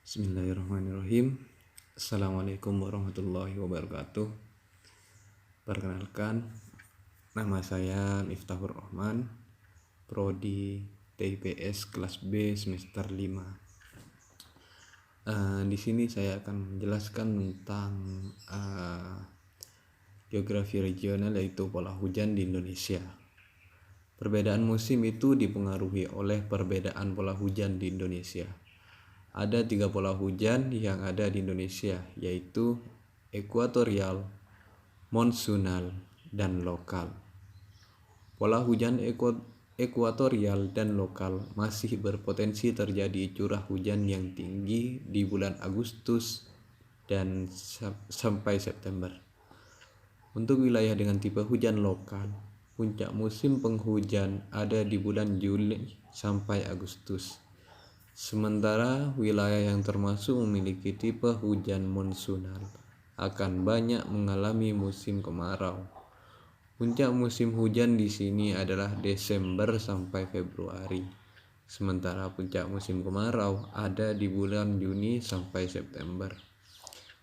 Bismillahirrahmanirrahim. Assalamualaikum warahmatullahi wabarakatuh. Perkenalkan, nama saya Miftahur Rahman, Prodi TIPS kelas B semester 5. Di sini saya akan menjelaskan tentang geografi regional, yaitu pola hujan di Indonesia. Perbedaan musim itu dipengaruhi oleh perbedaan pola hujan di Indonesia. Ada 3 pola hujan yang ada di Indonesia, yaitu ekuatorial, monsunal, dan lokal. Pola hujan ekuatorial dan lokal masih berpotensi terjadi curah hujan yang tinggi di bulan Agustus dan sampai September. Untuk wilayah dengan tipe hujan lokal, puncak musim penghujan ada di bulan Juli sampai Agustus. Sementara wilayah yang termasuk memiliki tipe hujan monsunal akan banyak mengalami musim kemarau. Puncak musim hujan di sini adalah Desember sampai Februari. Sementara puncak musim kemarau ada di bulan Juni sampai September.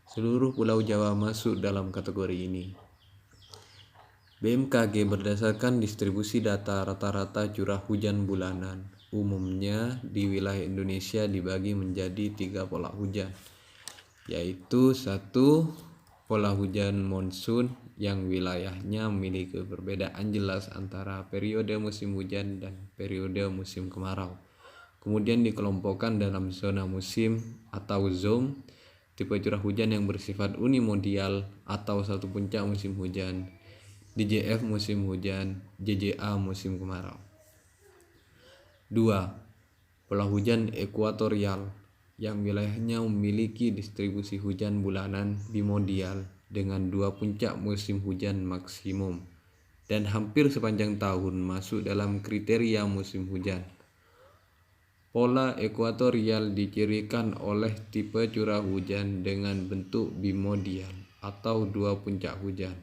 Seluruh Pulau Jawa masuk dalam kategori ini. BMKG berdasarkan distribusi data rata-rata curah hujan bulanan. Umumnya di wilayah Indonesia dibagi menjadi 3 pola hujan, yaitu 1. Pola hujan monsun yang wilayahnya memiliki perbedaan jelas antara periode musim hujan dan periode musim kemarau. Kemudian dikelompokkan dalam zona musim atau zone, tipe curah hujan yang bersifat unimodial atau satu puncak musim hujan, DJF musim hujan, JJA musim kemarau. 2. Pola hujan ekuatorial yang wilayahnya memiliki distribusi hujan bulanan bimodial dengan 2 puncak musim hujan maksimum dan hampir sepanjang tahun masuk dalam kriteria musim hujan. Pola ekuatorial dicirikan oleh tipe curah hujan dengan bentuk bimodial atau 2 puncak hujan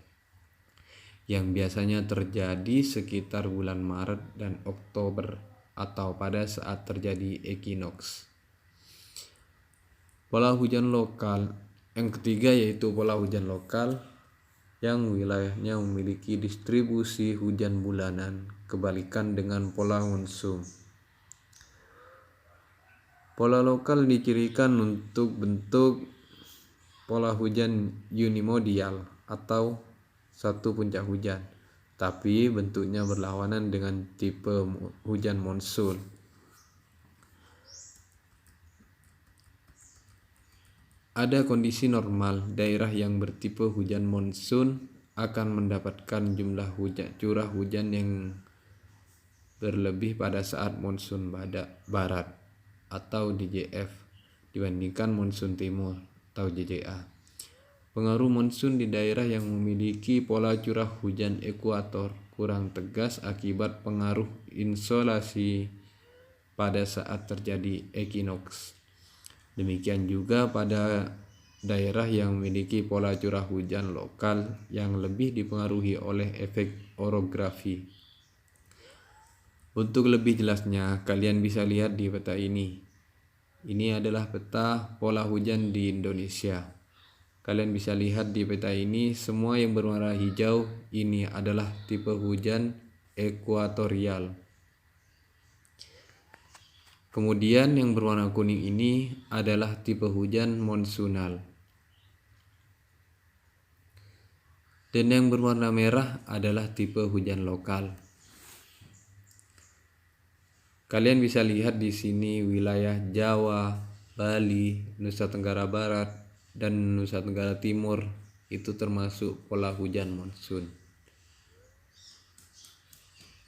yang biasanya terjadi sekitar bulan Maret dan Oktober atau pada saat terjadi ekinoks. Pola hujan lokal yang ketiga yaitu pola hujan lokal yang wilayahnya memiliki distribusi hujan bulanan, kebalikan dengan pola monsun. Pola lokal dicirikan untuk bentuk pola hujan unimodial atau satu puncak hujan, tapi bentuknya berlawanan dengan tipe hujan monsun. Ada kondisi normal, daerah yang bertipe hujan monsun akan mendapatkan jumlah curah hujan yang berlebih pada saat monsun barat atau DJF dibandingkan monsun timur atau JJA. Pengaruh monsun di daerah yang memiliki pola curah hujan ekuator kurang tegas akibat pengaruh insolasi pada saat terjadi ekinoks. Demikian juga pada daerah yang memiliki pola curah hujan lokal yang lebih dipengaruhi oleh efek orografi. Untuk lebih jelasnya, kalian bisa lihat di peta ini. Ini adalah peta pola hujan di Indonesia. Kalian bisa lihat di peta ini, semua yang berwarna hijau ini adalah tipe hujan ekuatorial. Kemudian yang berwarna kuning ini adalah tipe hujan monsunal. Dan yang berwarna merah adalah tipe hujan lokal. Kalian bisa lihat di sini wilayah Jawa, Bali, Nusa Tenggara Barat, dan Nusa Tenggara Timur itu termasuk pola hujan monsun.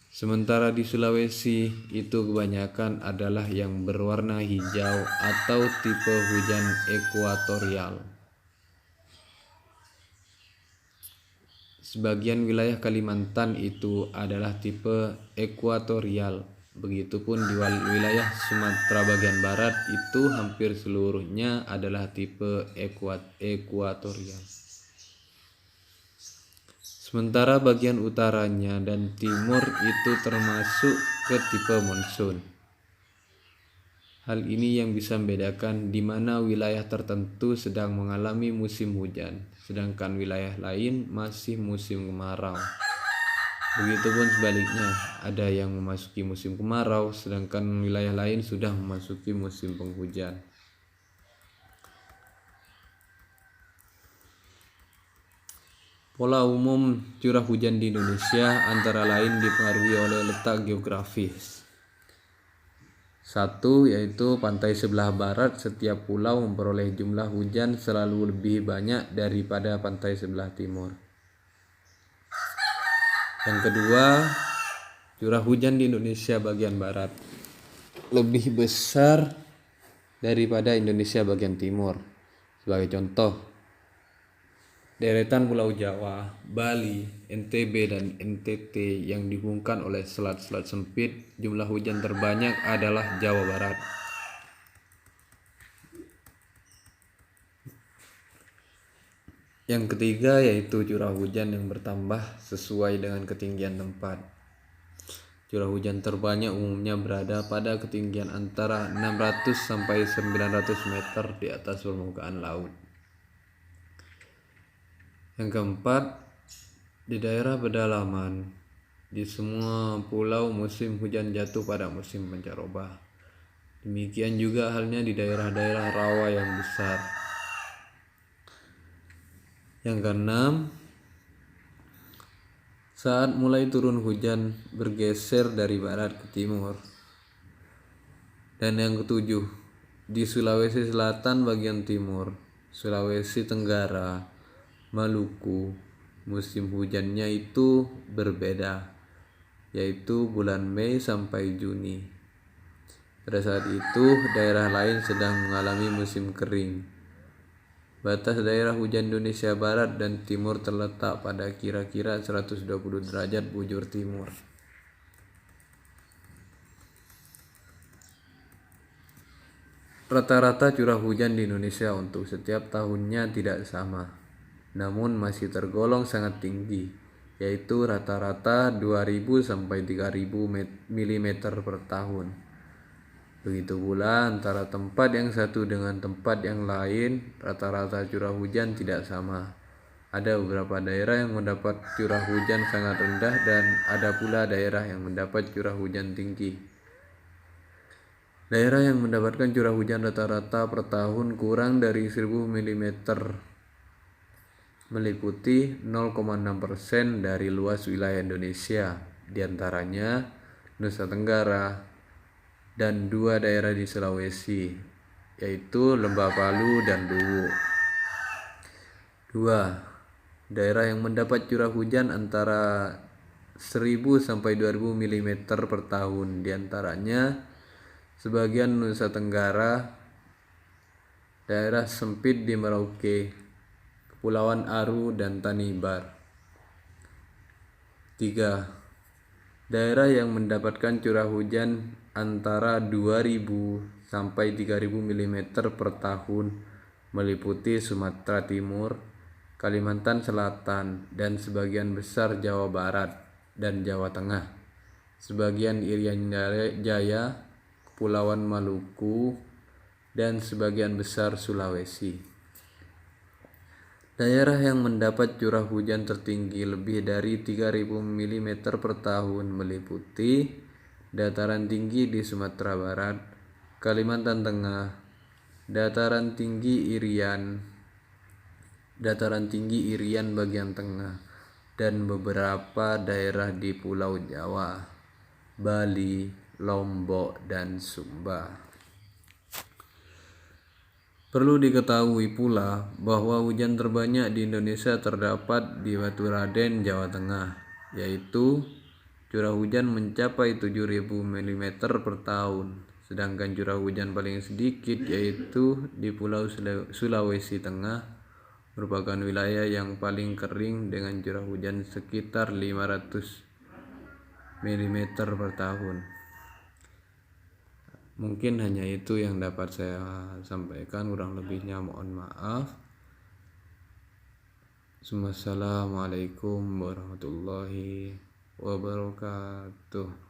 Sementara di Sulawesi itu kebanyakan adalah yang berwarna hijau atau tipe hujan ekuatorial. Sebagian wilayah Kalimantan itu ekuatorial tipe ekuatorial. Begitupun di wilayah Sumatera bagian barat itu hampir seluruhnya adalah tipe ekuatorial. Sementara bagian utaranya dan timur itu termasuk ke tipe monsun. Hal ini yang bisa membedakan di mana wilayah tertentu sedang mengalami musim hujan, sedangkan wilayah lain masih musim kemarau. Begitupun sebaliknya, ada yang memasuki musim kemarau, sedangkan wilayah lain sudah memasuki musim penghujan. Pola umum curah hujan di Indonesia antara lain dipengaruhi oleh letak geografis. Satu, yaitu pantai sebelah barat setiap pulau memperoleh jumlah hujan selalu lebih banyak daripada pantai sebelah timur. Yang kedua, curah hujan di Indonesia bagian barat lebih besar daripada Indonesia bagian timur. Sebagai contoh, deretan Pulau Jawa, Bali, NTB, dan NTT yang dihubungkan oleh selat-selat sempit, jumlah hujan terbanyak adalah Jawa Barat. Yang ketiga yaitu curah hujan yang bertambah sesuai dengan ketinggian tempat. Curah hujan terbanyak umumnya berada pada ketinggian antara 600 sampai 900 meter di atas permukaan laut. Yang keempat, di daerah pedalaman, di semua pulau musim hujan jatuh pada musim pancaroba. Demikian juga halnya di daerah-daerah rawa yang besar. Yang keenam, saat mulai turun hujan bergeser dari barat ke timur. Dan yang ketujuh, di Sulawesi Selatan bagian timur, Sulawesi Tenggara, Maluku, musim hujannya itu berbeda, yaitu bulan Mei sampai Juni. Pada saat itu, daerah lain sedang mengalami musim kering. Batas daerah hujan Indonesia Barat dan Timur terletak pada kira-kira 120 derajat bujur timur. Rata-rata curah hujan di Indonesia untuk setiap tahunnya tidak sama, namun masih tergolong sangat tinggi, yaitu rata-rata 2000 sampai 3000 mm per tahun. Begitu pula antara tempat yang satu dengan tempat yang lain, rata-rata curah hujan tidak sama. Ada beberapa daerah yang mendapat curah hujan sangat rendah dan ada pula daerah yang mendapat curah hujan tinggi. Daerah yang mendapatkan curah hujan rata-rata per tahun kurang dari 1000 mm meliputi 0,6% dari luas wilayah Indonesia, diantaranya Nusa Tenggara, dan 2 daerah di Sulawesi, yaitu Lembah Palu dan Luwu. 2. Daerah yang mendapat curah hujan antara 1000 sampai 2000 mm per tahun, diantaranya sebagian Nusa Tenggara, daerah sempit di Merauke, Kepulauan Aru, dan Tanimbar. 3. Daerah yang mendapatkan curah hujan antara 2000 sampai 3000 mm per tahun meliputi Sumatera Timur, Kalimantan Selatan, dan sebagian besar Jawa Barat dan Jawa Tengah, sebagian Irian Jaya, Kepulauan Maluku, dan sebagian besar Sulawesi. Daerah yang mendapat curah hujan tertinggi lebih dari 3000 mm per tahun meliputi dataran tinggi di Sumatera Barat, Kalimantan Tengah, dataran tinggi Irian bagian tengah, dan beberapa daerah di Pulau Jawa, Bali, Lombok, dan Sumba. Perlu diketahui pula bahwa hujan terbanyak di Indonesia terdapat di Baturaden, Jawa Tengah, yaitu curah hujan mencapai 7000 mm per tahun, sedangkan curah hujan paling sedikit yaitu di Pulau Sulawesi Tengah, merupakan wilayah yang paling kering dengan curah hujan sekitar 500 mm per tahun. Mungkin hanya itu yang dapat saya sampaikan, kurang lebihnya mohon maaf. Assalamualaikum warahmatullahi wabarakatuh.